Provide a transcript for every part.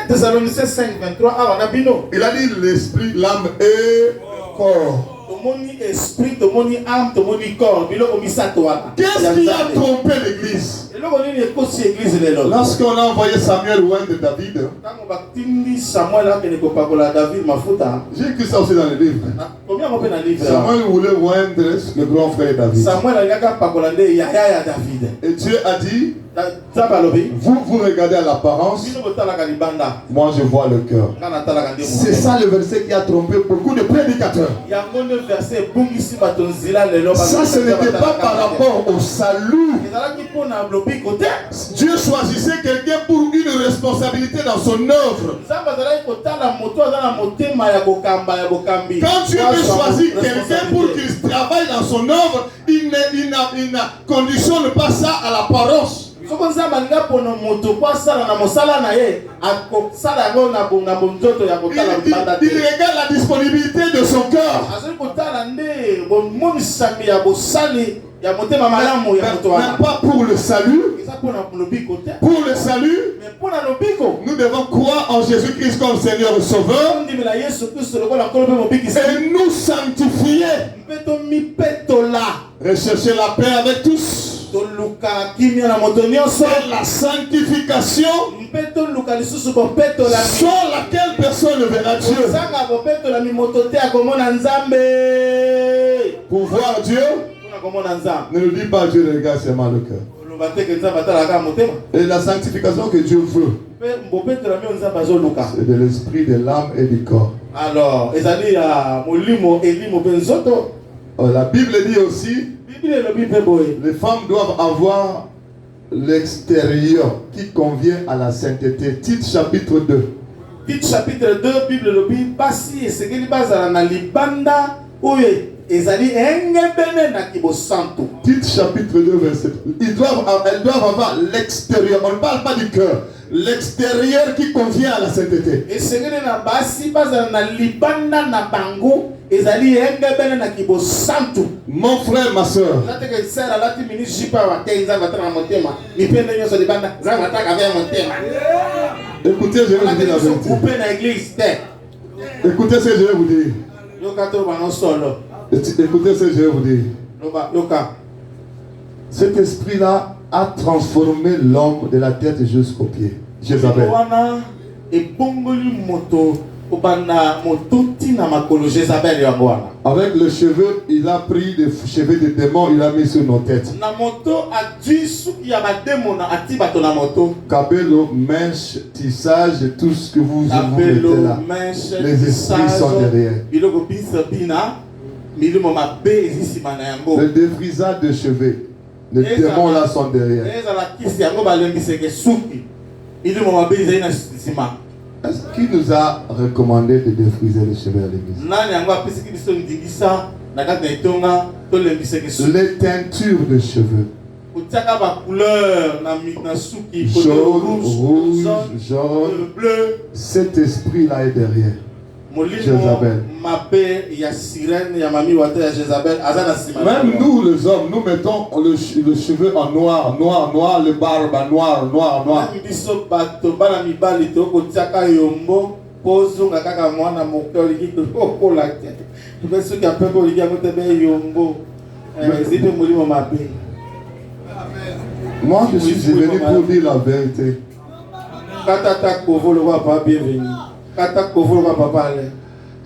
Thessaloniciens 5, 23. Il a dit l'esprit, l'âme et corps. Qu'est-ce qui a trompé l'église? Lorsqu'on a envoyé Samuel oindre David, j'ai écrit ça aussi dans le livre. Samuel voulait oindre le grand frère David. Et Dieu a dit, vous regardez à l'apparence, moi je vois le cœur. C'est ça le verset qui a trompé beaucoup de prédicateurs. Ça, ce n'était pas par rapport au salut. Dieu choisissait quelqu'un pour une responsabilité dans son œuvre. Quand Dieu veut choisir quelqu'un pour qu'il travaille dans son œuvre, il ne conditionne pas ça à l'apparence. Il regarde la disponibilité de son cœur. Même pas pour le salut. Pour le salut, nous devons croire en Jésus-Christ comme Seigneur et Sauveur et nous sanctifier. Rechercher la paix avec tous. Et la sanctification sans laquelle personne ne verra Dieu. Pour voir Dieu, ne nous dis pas Dieu regarde seulement le cœur. Et la sanctification que Dieu veut, c'est de l'esprit, de l'âme et du corps. Alors, la Bible dit aussi, les femmes doivent avoir l'extérieur qui convient à la sainteté. Tite chapitre 2. Tite chapitre 2, Bible le Bible, Basi et Segeli Bazara na libanda, oye, ezali engebene na kibosanto. Tite chapitre 2, verset 3. Elles doivent avoir l'extérieur. On ne parle pas du cœur. L'extérieur qui convient à la sainteté. Et Segeli na Basi Bazara na libanda na bango. Mon frère, ma soeur, écoutez, je vais vous dire la vérité. Écoutez ce que je vais vous dire. Écoutez ce que je vais vous dire. Cet esprit-là a transformé l'homme de la tête jusqu'aux pieds. Jézabel. Avec le cheveu, il a pris des cheveux de démons, il a mis sur nos têtes. Cabello, mèche, tissage, tout ce que vous mettez là. Les esprits sont derrière. Le défrisage de cheveux, les démons là sont derrière. Qui nous a recommandé de défriser les cheveux à l'église? Les teintures de cheveux. Jaune, rouge, jaune, bleu. Cet esprit-là est derrière. Jézabel. Même nous les hommes, nous mettons le cheveu en noir, noir, noir, le barbe en noir, noir, noir. Moi je suis venu pour dire la vérité.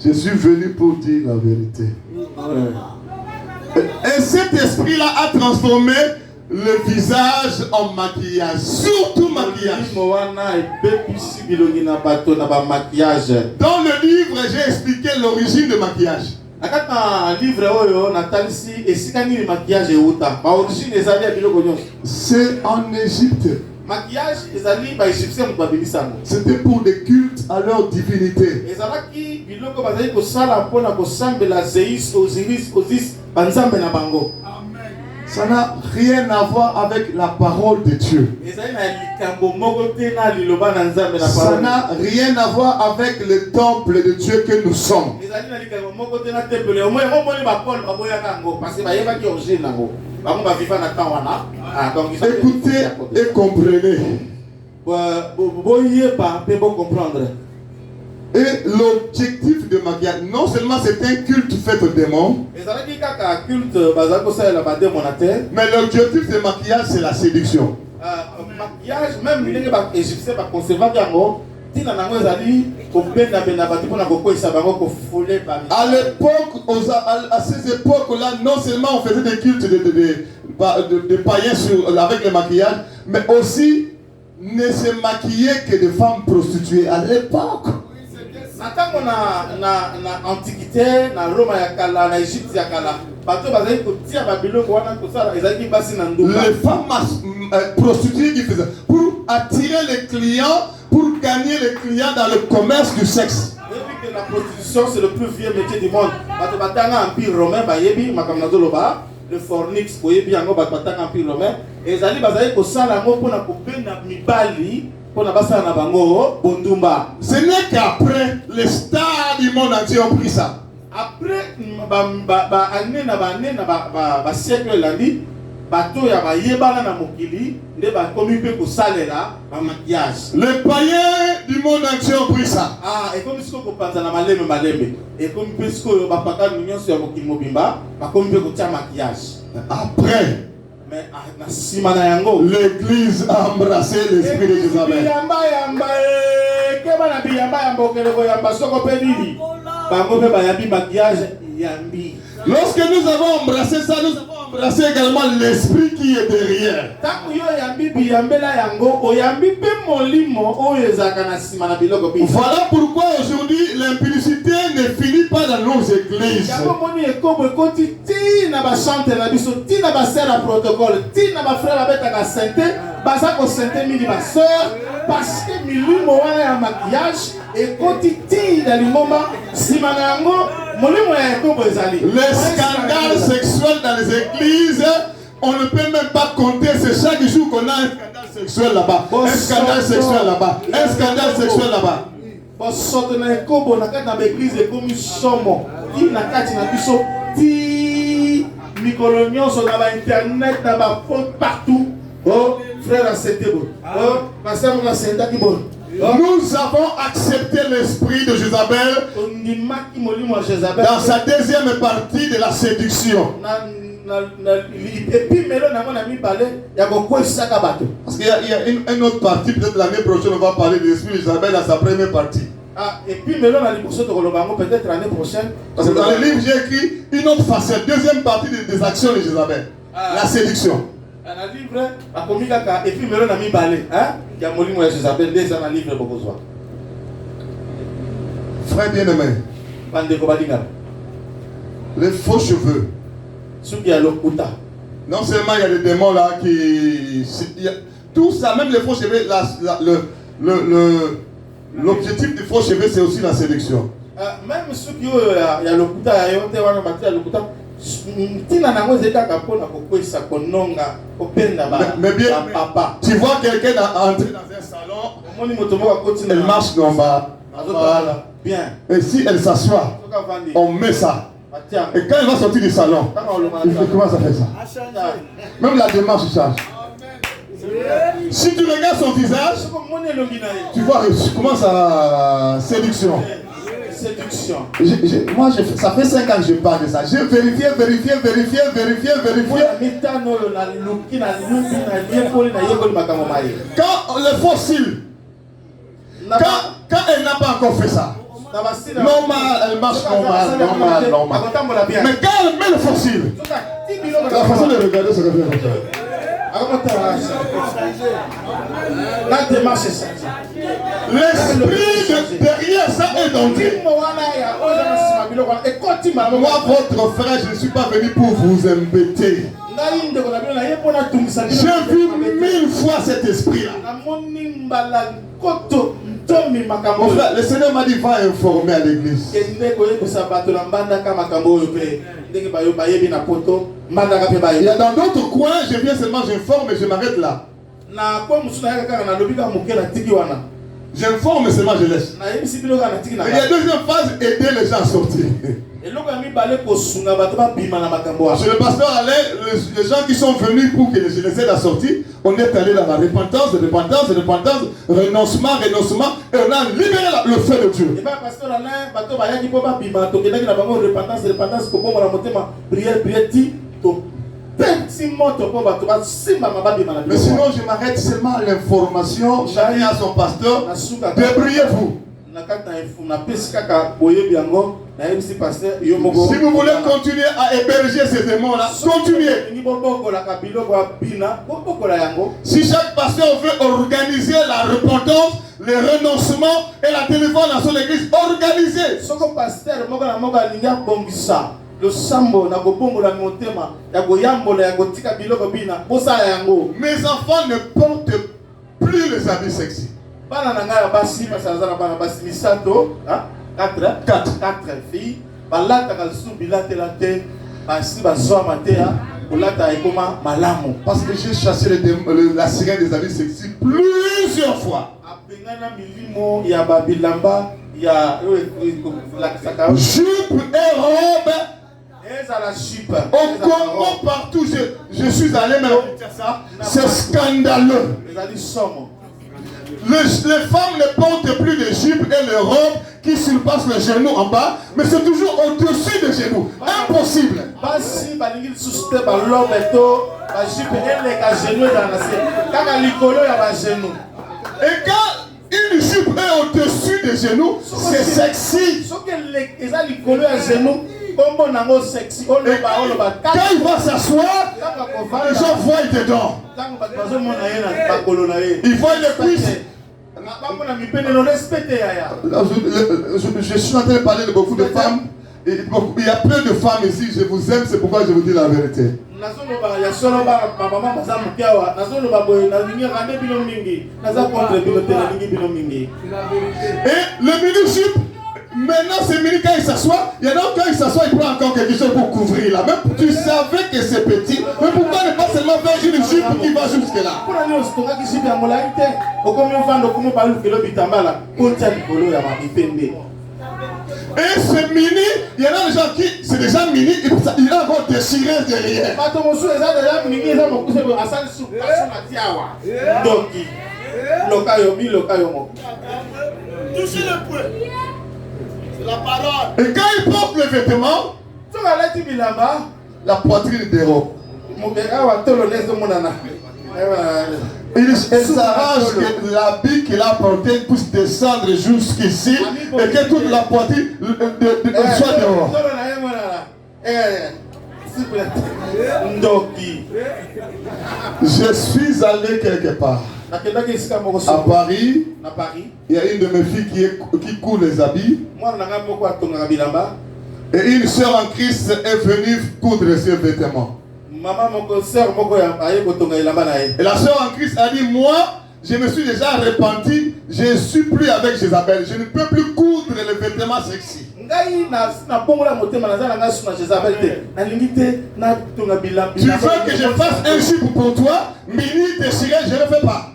Je suis venu pour dire la vérité. Et cet esprit-là a transformé le visage en maquillage. Surtout maquillage. Dans le livre, j'ai expliqué l'origine du maquillage. C'est en Égypte. C'était pour des cultes à leur divinité. Ça n'a rien à voir avec la parole de Dieu. Ça n'a rien à voir avec le temple de Dieu que nous sommes. Écoutez et comprenez. comprendre. Et l'objectif de maquillage, non seulement c'est un culte fait aux démons, mais l'objectif de maquillage c'est la séduction. Maquillage, même les Égyptiens va conserver à l'époque, à ces époques-là, non seulement on faisait des cultes de païens avec le maquillage, mais aussi ne se maquillaient que des femmes prostituées à l'époque. Na antiquité, na Rome ya kala, na Égypte ya kala. Les femmes prostituées qui faisaient pour attirer les clients, pour gagner les clients dans le commerce du sexe. La prostitution c'est le plus vieux métier du monde. Empire romain, le fornix, empire romain. Et Zali bazali ko sala ngo pona ko bena mibali. Ce n'est qu'après les stars du monde entier ont pris ça. Après siècle landi bato ya ba yebana na mokili nde ba komi pe ko salela ba maquillage. Les païens du monde entier ont pris ça. Et comme ce ko panza na malembe et comme pe ce ko ba paka nyonso ya mokili mobimba ba komi pe ko tia maquillage. Après l'église a embrassé l'esprit de Jézabel. Lorsque nous avons embrassé ça, nous avons embrassé également l'esprit qui est derrière. Voilà pourquoi aujourd'hui l'impudicité ne finit pas dans nos églises. Parce que milimo wana ya maquillage et quotidien dans le moment les scandales sexuels dans les églises, on ne peut même pas compter. C'est chaque jour qu'on a un scandale sexuel là-bas, un scandale sexuel là-bas, un scandale sexuel là-bas. Oh, frère, c'était bon. Nous avons accepté l'esprit de Jézabel dans sa deuxième partie de la séduction. Parce qu'il y a une autre partie, peut-être l'année prochaine, on va parler de l'esprit de Jézabel dans sa première partie. Et puis maintenant, peut-être l'année prochaine. Parce que dans le livre, j'ai écrit une autre facette, deuxième partie des actions de Jézabel, la séduction. Dans le livre, et puis maintenant, il y a un livre de frère bien-aimé, les faux cheveux. Non seulement il y a des démons là qui. Tout ça, même les faux cheveux, l'objectif des faux cheveux, c'est aussi la séduction. Même ceux qui ont le mais bien, tu vois quelqu'un entrer dans un salon, elle marche normal. Bien. Et si elle s'assoit, on met ça. Et quand elle va sortir du salon, il commence à faire ça. Même la démarche change. Si tu regardes son visage, tu vois, tu commences à séduction. Moi, ça fait 5 ans que je parle de ça. J'ai vérifié. Quand le fossile, quand elle n'a pas encore fait ça, normal, elle marche normal. Mais quand elle met le fossile, la façon de regarder, ça revient comme ça. L'esprit derrière ça est d'entrer. Moi, votre frère, je ne suis pas venu pour vous embêter. J'ai vu 1000 fois cet esprit-là. Mon frère, le Seigneur m'a dit, va informer à l'église. Il y a dans d'autres coins, je viens seulement, j'informe et je m'arrête là. J'informe seulement, je laisse. Il y a deuxième phase, aider les gens à sortir. Chez le pasteur Alain, les gens qui sont venus pour que je les aide à sortir, on est allé dans la repentance, renoncement, et on a libéré le feu de Dieu. Mais sinon, je m'arrête seulement à l'information. Chacun à son pasteur. Débrouillez-vous. Si vous voulez continuer à héberger ces démons-là, continuez. Si chaque pasteur veut organiser la repentance, le renoncement et la délivrance dans son église, organisez. Le sambo na gobongo la motema ya goyambola ya gotika biloko bina bosala yango. Mes enfants ne portent plus les habits sexy. Bana na ngaya basi basazana bana basi misato, hein? 4 filles. Balata kalsu bilate late basi bazwa matea bolata ekoma malamu. Parce que j'ai chassé la sirène des habits sexy plusieurs fois. Apengana milimo ya babilamba ya jupe et robe. Au Congo, partout, je suis allé, mais c'est scandaleux. Les femmes ne portent plus de jupes et de robes qui surpassent le genou en bas, mais c'est toujours au-dessus des genoux. Impossible. Et quand une jupe est au-dessus des genoux, c'est sexy. Quand il va s'asseoir, les gens voient dedans. Ils voient les cuisses. Je suis en train de parler de beaucoup de femmes. Il y a peu de femmes ici. Je vous aime, c'est pourquoi je vous dis la vérité. Et le mini-jupe, maintenant, c'est mini quand il s'assoit. Il y en a quand il s'assoit, il prend encore quelque chose pour couvrir là. Même tu savais que c'est petit. Mais pourquoi ne pas seulement faire une jupe qui va jusque là? Et ce mini, il y en a des gens qui, c'est déjà mini, il a encore déchiré derrière. Touchez le point. C'est la parole. Et quand il porte les vêtements, la poitrine dérobe. Elle s'arrange que l'habit qu'il a porté puisse descendre jusqu'ici et que toute la poitrine soit dehors. Je suis allé quelque part. À Paris, il y a une de mes filles qui coud les habits. Et une sœur en Christ est venue coudre ses vêtements. Et la sœur en Christ a dit, moi, je me suis déjà repenti, je ne suis plus avec Jézabel, je ne peux plus coudre les vêtements sexy. Tu veux que je fasse un jupe pour toi, mini déchiré, je ne le fais pas.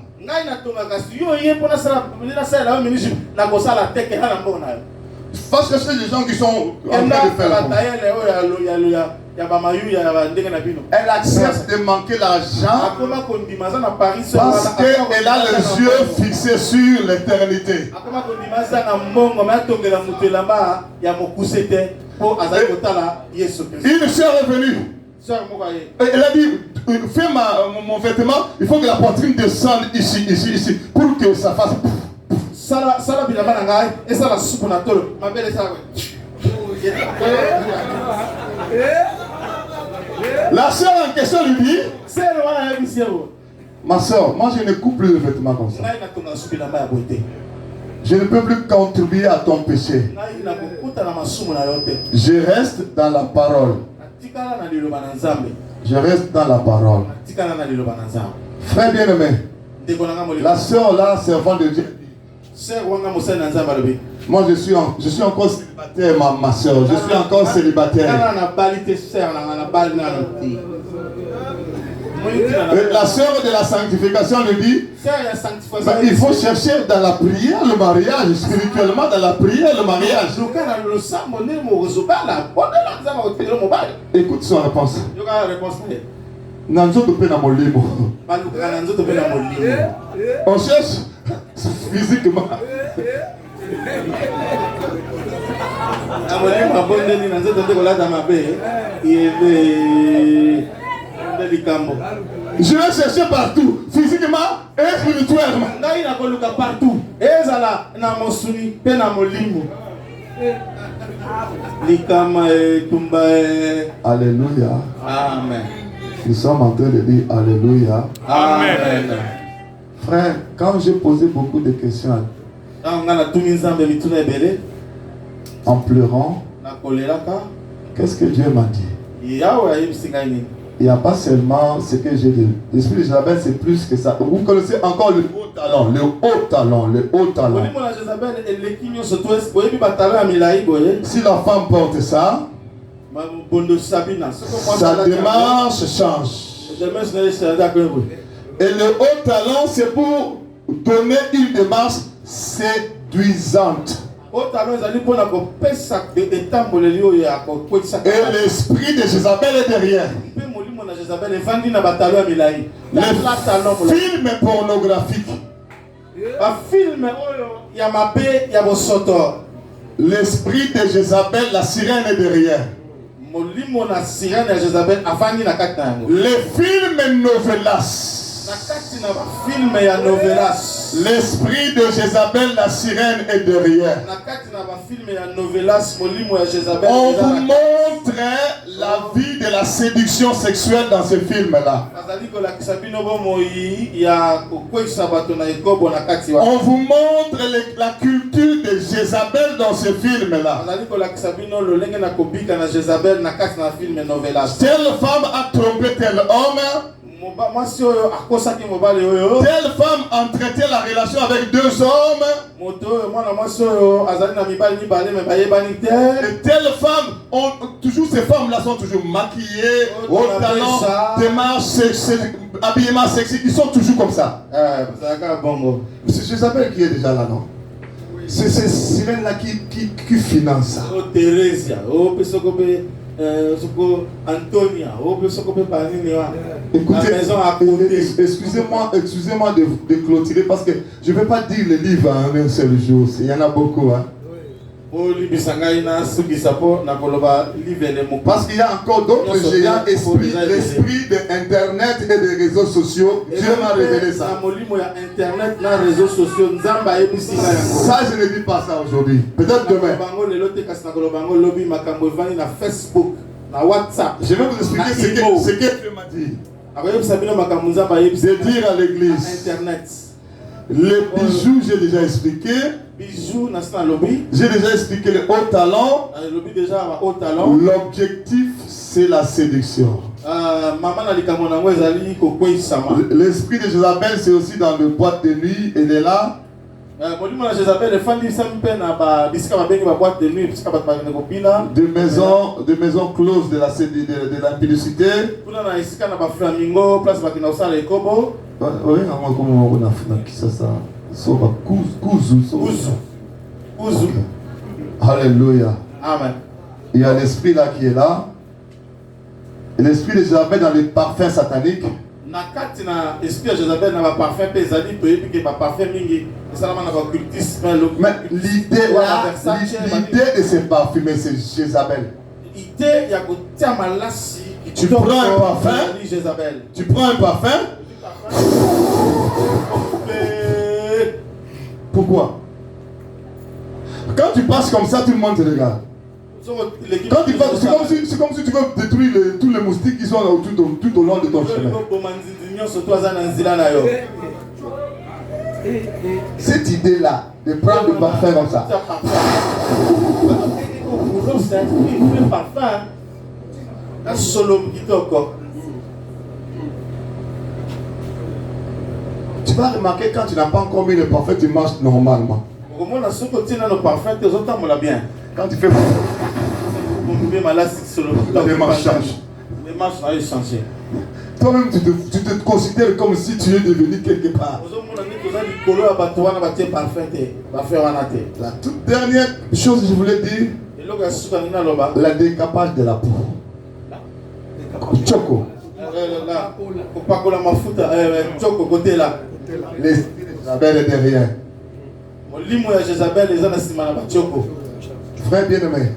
Parce que c'est des gens qui sont en train de faire la elle accepte de manquer l'argent parce qu'elle a les yeux fixés sur l'éternité. Une sœur est venue. Elle a dit, fais mon vêtement, il faut que la poitrine descende ici, pour que ça fasse... La sœur en question lui dit, ma sœur, moi je ne coupe plus de vêtements comme ça. Je ne peux plus contribuer à ton péché. Je reste dans la parole. Je reste dans la parole. Frère bien-aimé, la sœur là, servant de Dieu, moi je suis encore célibataire, ma soeur. Je suis encore célibataire. Et la sœur de la sanctification lui dit, il faut chercher dans la prière le mariage, spirituellement dans la prière le mariage. Écoute son réponse. On cherche physiquement. Je vais chercher partout, physiquement et spirituellement. Alléluia. Amen. Nous sommes en train de dire Alléluia. Amen. Frère, quand j'ai posé beaucoup de questions en pleurant, qu'est-ce que Dieu m'a dit? Il n'y a pas seulement ce que j'ai dit. L'esprit de Jézabel, c'est plus que ça. Vous connaissez encore le haut talent, le haut talent, le haut talent. Si la femme porte ça, sa démarche change. Et le haut talent, c'est pour donner une démarche séduisante. Et l'esprit de Jézabel est derrière. Les films pornographiques. L'esprit de Jézabel, la sirène est derrière. Les films novelas. L'esprit de Jézabel, la sirène est derrière. On vous montre la vie de la séduction sexuelle dans ce film-là. On vous montre la culture de Jézabel dans ce film-là. Telle femme a trompé tel homme. Telle femme entretient la relation avec deux hommes. Et telle femme, toujours ces femmes-là sont toujours maquillées, au talent, démarche, habillement sexy, ils sont toujours comme ça. C'est Jézabel qui est déjà là, non? C'est Sirène-là qui finance ça. Antonia, écoutez, excusez-moi de clôturer parce que je ne vais pas dire le livre en un seul jour. Il y en a beaucoup. Hein. Parce qu'il y a encore d'autres géants, l'esprit de Internet et des réseaux sociaux. Dieu m'a révélé ça. Ça, je ne dis pas ça aujourd'hui. Peut-être demain. Je vais vous expliquer ce que Dieu m'a dit. De dire à l'église. Les bijoux, j'ai déjà expliqué. J'ai déjà expliqué le haut talent. L'objectif, c'est la séduction. L'esprit de Jézabel, c'est aussi dans le boîte de nuit. Elle est là. De maisons closes de la publicité. Alléluia. Amen. Il y a l'esprit là qui est là. Et l'esprit de Jézabel dans les parfums sataniques. Mais l'idée de ces parfums, c'est Jézabel. Tu prends un parfum. Tu prends un parfum. Pourquoi? Quand tu passes comme ça, tout le monde te regarde. Quand tu passes, c'est comme si tu veux détruire tous les moustiques qui sont tout au long de ton chemin. Cette idée-là, de prendre le parfum comme ça. Tu vas remarquer quand tu n'as pas encore mis le parfum, tu marches normalement. Quand tu fais la démarche change. toi-même tu te considères comme si tu es devenu quelque part. La toute dernière chose que je voulais dire, la décapage de la peau. Choco. Les Isabelle est derrière. Frère bien-aimé,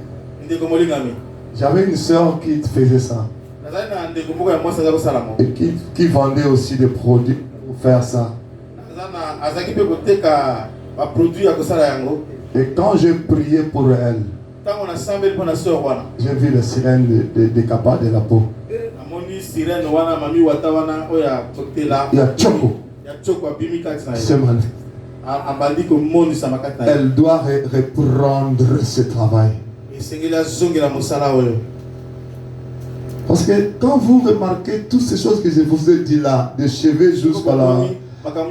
j'avais une soeur qui faisait ça. Et qui vendait aussi des produits pour faire ça. Et quand j'ai prié pour elle, j'ai vu la sirène de décapage de la peau. Il y a Choco. C'est mal. Elle doit reprendre ce travail. Parce que quand vous remarquez toutes ces choses que je vous ai dit là, des cheveux jusqu'à là,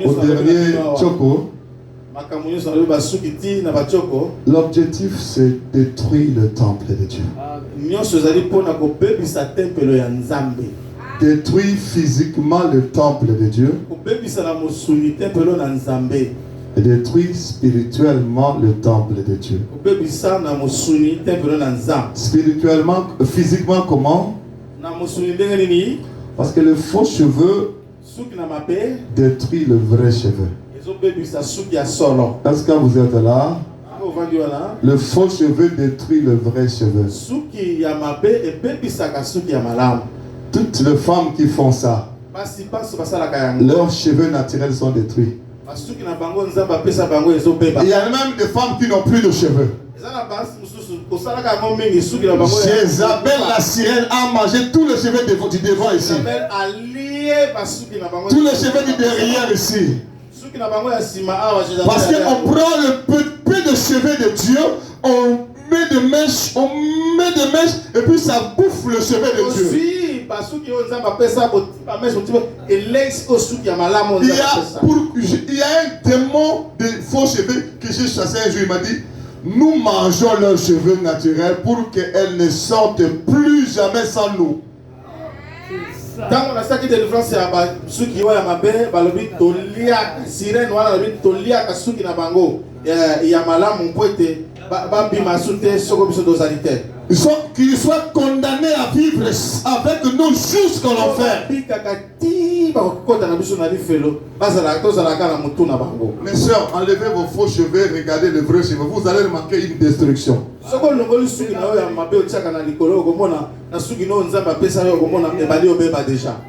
au dernier Choco, l'objectif c'est détruire le temple de Dieu. Détruire physiquement le temple de Dieu. Et détruire spirituellement le temple de Dieu. Spirituellement, physiquement comment? Parce que le faux cheveu détruit le vrai cheveu. Est-ce que vous êtes là? Le faux cheveu détruit le vrai cheveu. Toutes les femmes qui font ça, leurs cheveux naturels sont détruits. Il y a même des femmes qui n'ont plus de cheveux. Jézabel la sirène a mangé tous les cheveux du devant ici. Tous les cheveux du derrière ici. Parce qu'on prend le peu de cheveux de Dieu, on met des mèches, et puis ça bouffe le cheveu de Dieu. Il y a un démon de faux cheveux que j'ai chassé un jour. Il m'a dit, nous mangeons leurs cheveux naturels pour qu'elles ne sortent plus jamais sans nous. Quand on a ça qui est délivrance, c'est qui voient ma belle, balobi tolia, sirène noire, tolia, kasuki na bango, yamala mon poète, babi masute, sokobiso dosalité. Qu'ils soient condamnés à vivre avec nous jusqu'en enfer. Mes soeurs, enlevez vos faux cheveux, regardez le vrai cheveu. Vous allez remarquer une destruction.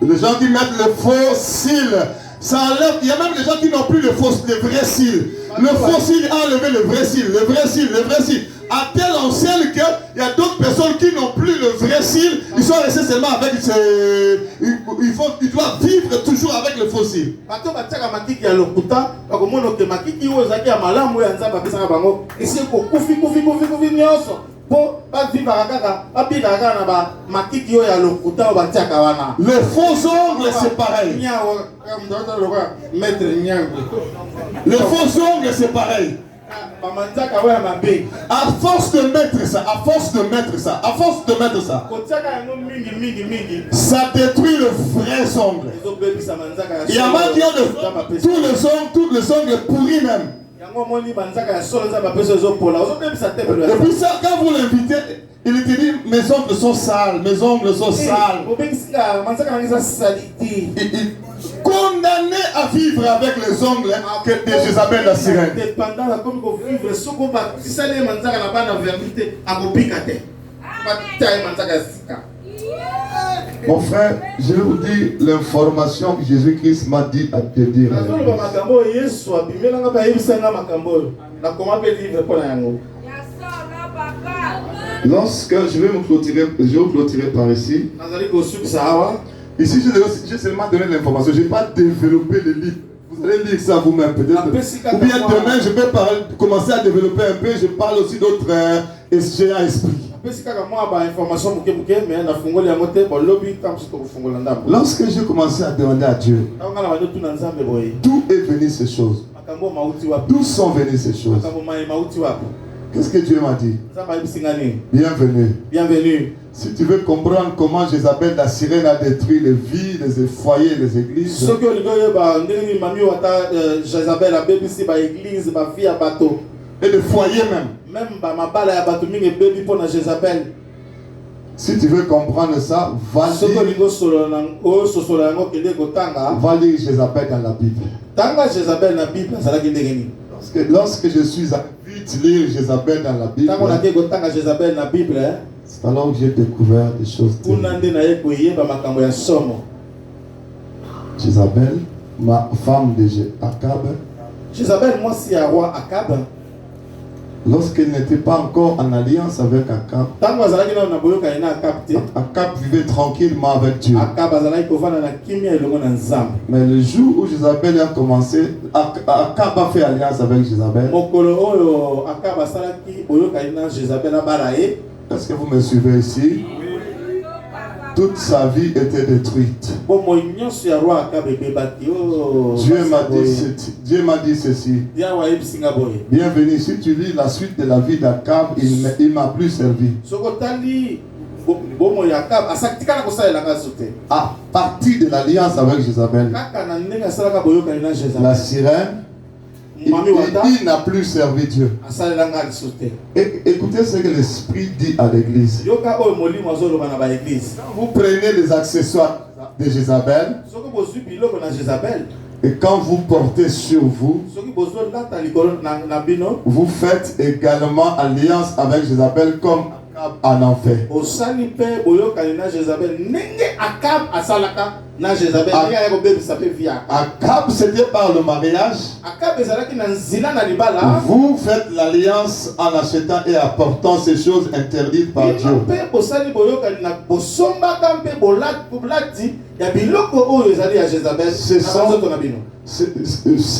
Les gens qui mettent le faux cils, ça enlève. Il y a même les gens qui n'ont plus le vrai cils. Le faux cil a enlevé le vrai cil, le vrai cil, le vrai cil. À telle enseigne qu'il y a d'autres personnes qui n'ont plus le vrai cil. Ils sont restés seulement avec ils doivent vivre toujours avec le faux cil. Le faux ongle c'est pareil. Le faux ongle c'est pareil. À force de mettre ça, ça détruit le vrai ongle. Il y a même qui ont tous les ongles pourris même. Et puis ça, quand vous l'invitez, il te dit mes ongles sont sales, mes ongles sont sales. Condamné à vivre avec les ongles que de Jézabel la sirène. Mon frère, je vais vous dire l'information que Jésus-Christ m'a dit à te dire. Lorsque je vais vous clôturer par ici. Ici, j'ai seulement donné l'information. Je n'ai pas développé le livre. Vous allez lire ça vous-même peut-être. Ou bien demain, je vais commencer à développer un peu. Je parle aussi d'autres SGA esprit. Lorsque j'ai commencé à demander à Dieu, d'où est venue ces choses? D'où sont venues ces choses? Qu'est-ce que Dieu m'a dit? Bienvenue. Bienvenue. Si tu veux comprendre comment Jézabel, la sirène, a détruit les vies, les foyers, les églises, et les foyers même. Si tu veux comprendre ça, va lire Jézabel dans la Bible. Lorsque je suis à vite lire Jézabel dans la Bible, c'est alors que j'ai découvert des choses. Jézabel, ma femme de Akab, lorsqu'elle n'était pas encore en alliance avec Akab, Akab vivait tranquillement avec Dieu. Mais le jour où Jézabel a commencé, Akab a fait alliance avec Jézabel. Est-ce que vous me suivez ici? Toute sa vie était détruite. Dieu m'a dit ceci. Bienvenue. Si tu lis la suite de la vie d'Akab, il m'a plus servi. À partir de l'alliance avec Jézabel, la sirène, il n'a plus servi Dieu. Écoutez ce que l'Esprit dit à l'église. Vous prenez les accessoires de Jézabel, et quand vous portez sur vous, vous faites également alliance avec Jézabel comme Akab en a fait. Akab, c'était par le mariage. Vous faites l'alliance en achetant et apportant ces choses interdites par Dieu.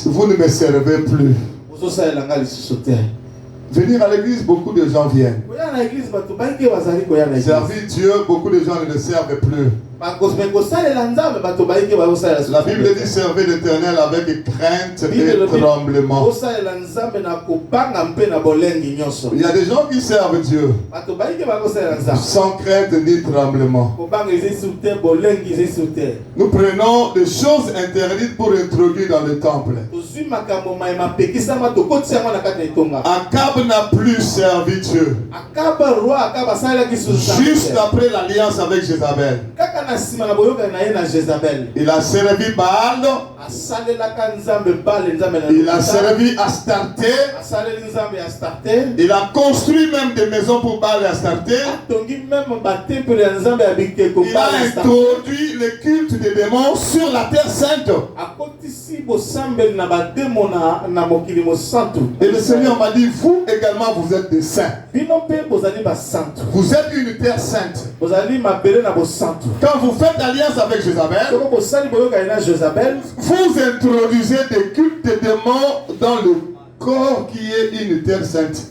Vous ne me servez plus. Venir à l'église, beaucoup de gens viennent. Servir Dieu, beaucoup de gens ne le servent plus. La Bible dit servez l'Éternel avec crainte et tremblement. Il y a des gens qui servent Dieu sans crainte ni tremblement. Nous prenons des choses interdites pour introduire dans le temple. Akab n'a plus servi Dieu. Juste après l'alliance avec Jézabel, il a servi Baal, il a servi Astarté, il a construit même des maisons pour Baal et Astarté. Il a introduit le culte des démons sur la terre sainte. Et le Seigneur m'a dit, vous également vous êtes des saints. Vous êtes une terre sainte. Quand vous faites alliance avec Jézabel, vous introduisez des cultes de démons dans le corps qui est une terre sainte.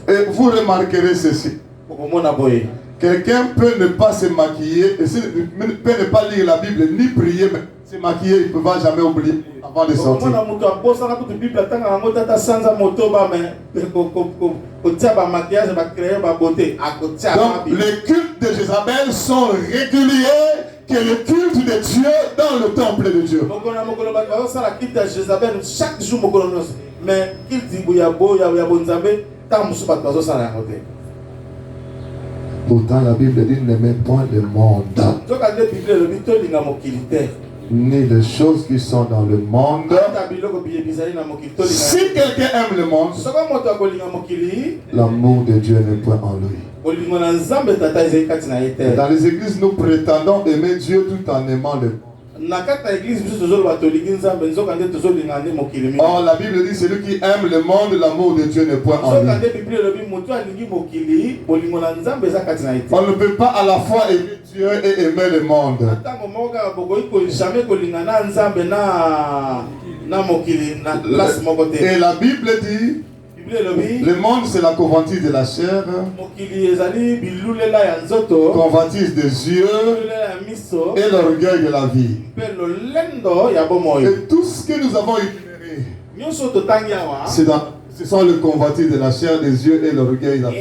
Et vous remarquerez ceci. Quelqu'un peut ne pas se maquiller, peut ne pas lire la Bible, ni prier, mais se maquiller, il ne peut jamais oublier avant de sortir. Donc, les cultes de Jézabel sont réguliers que le culte de Dieu dans le temple de Dieu. Pourtant, la Bible dit n'aimez point le monde, ni les choses qui sont dans le monde. Si quelqu'un aime le monde, l'amour de Dieu n'est point en lui. Dans les églises, nous prétendons aimer Dieu tout en aimant le monde. Or, la Bible dit celui qui aime le monde, l'amour de Dieu n'est point en lui. On ne peut pas à la fois aimer Dieu et aimer le monde. Et la Bible dit Le monde, c'est la convoitise de la chair, convoitise des yeux et l'orgueil de la vie. Et tout ce que nous avons énuméré, ce sont les convoitises de la chair, des yeux et l'orgueil de la vie.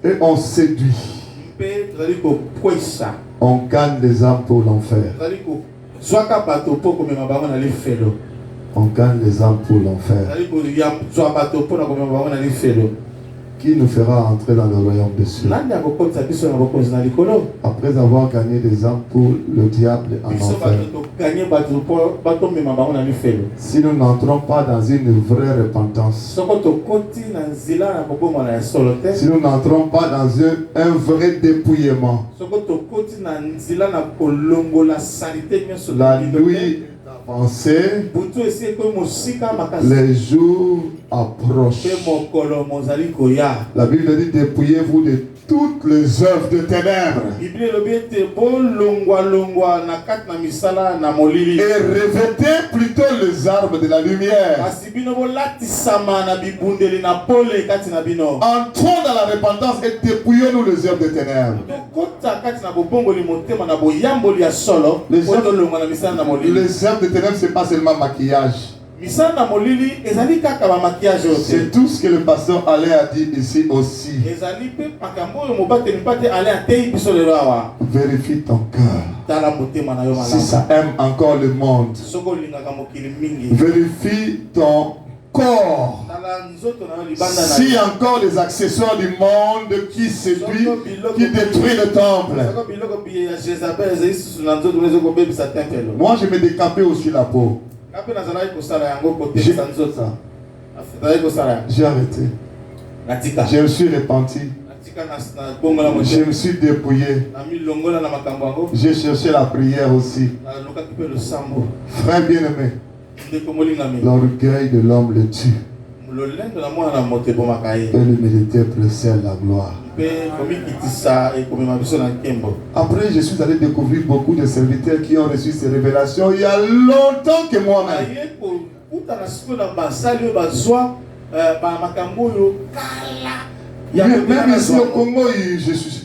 Et on séduit. On gagne les âmes pour l'enfer. On gagne les âmes pour l'enfer. Qui nous fera entrer dans le royaume des cieux? Après avoir gagné les âmes pour le diable en enfer. Si nous n'entrons pas dans une vraie repentance, si nous n'entrons pas dans un vrai dépouillement, la nuit avancée, les jours approchent. La Bible dit: dépouillez-vous de toutes les œuvres de ténèbres et revêtez plutôt les armes de la lumière. Entrons dans la repentance et dépouillons-nous les œuvres de ténèbres. Les œuvres de ténèbres, c'est pas seulement maquillage. C'est tout ce que le pasteur Alain a dit ici aussi. Vérifie ton cœur. Si ça aime encore le monde. Vérifie ton corps. Si encore les accessoires du monde qui séduit, qui détruit le temple. Moi, je me décapais aussi la peau. J'ai arrêté. Je me suis repenti. Je me suis dépouillé. J'ai cherché la prière aussi. Frère bien-aimé, l'orgueil de l'homme le tue. Et l'humilité précède la gloire. Après, je suis allé découvrir beaucoup de serviteurs qui ont reçu ces révélations il y a longtemps que moi-même. Même ici au Congo,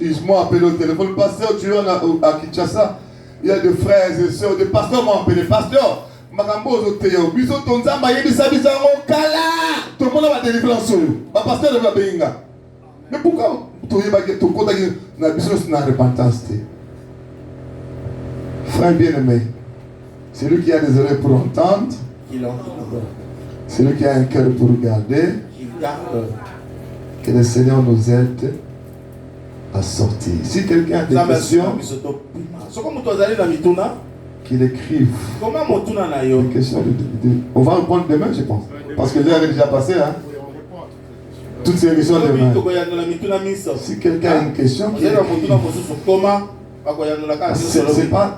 ils m'ont appelé au téléphone. Pasteur, tu es à Kinshasa. Il y a des frères et sœurs, des pasteurs m'ont appelé. Pasteur, Makambo Teo, Biso Tonzamba, Yebisa Bizango, Kala, tout le monde va délivrer en solo. Pasteur de la Benga. Mais pourquoi tu es dans la repentance? Frère bien-aimé, celui qui a des oreilles pour entendre, celui qui a un cœur pour regarder, que le Seigneur nous aide à sortir. Si quelqu'un a des questions, qu'il écrive. Une question on va répondre demain, je pense. Parce que l'heure est déjà passée. Hein? Toutes ces questions demain. Si quelqu'un a une question,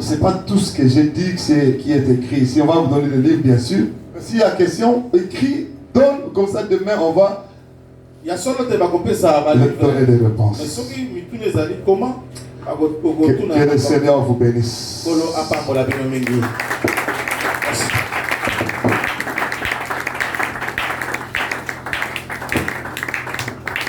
c'est pas tout ce que j'ai dit qui est écrit. Si on va vous donner le livre, bien sûr. S'il y a question, écrit, donne, comme ça demain on va donner des réponses. Que le Seigneur vous bénisse.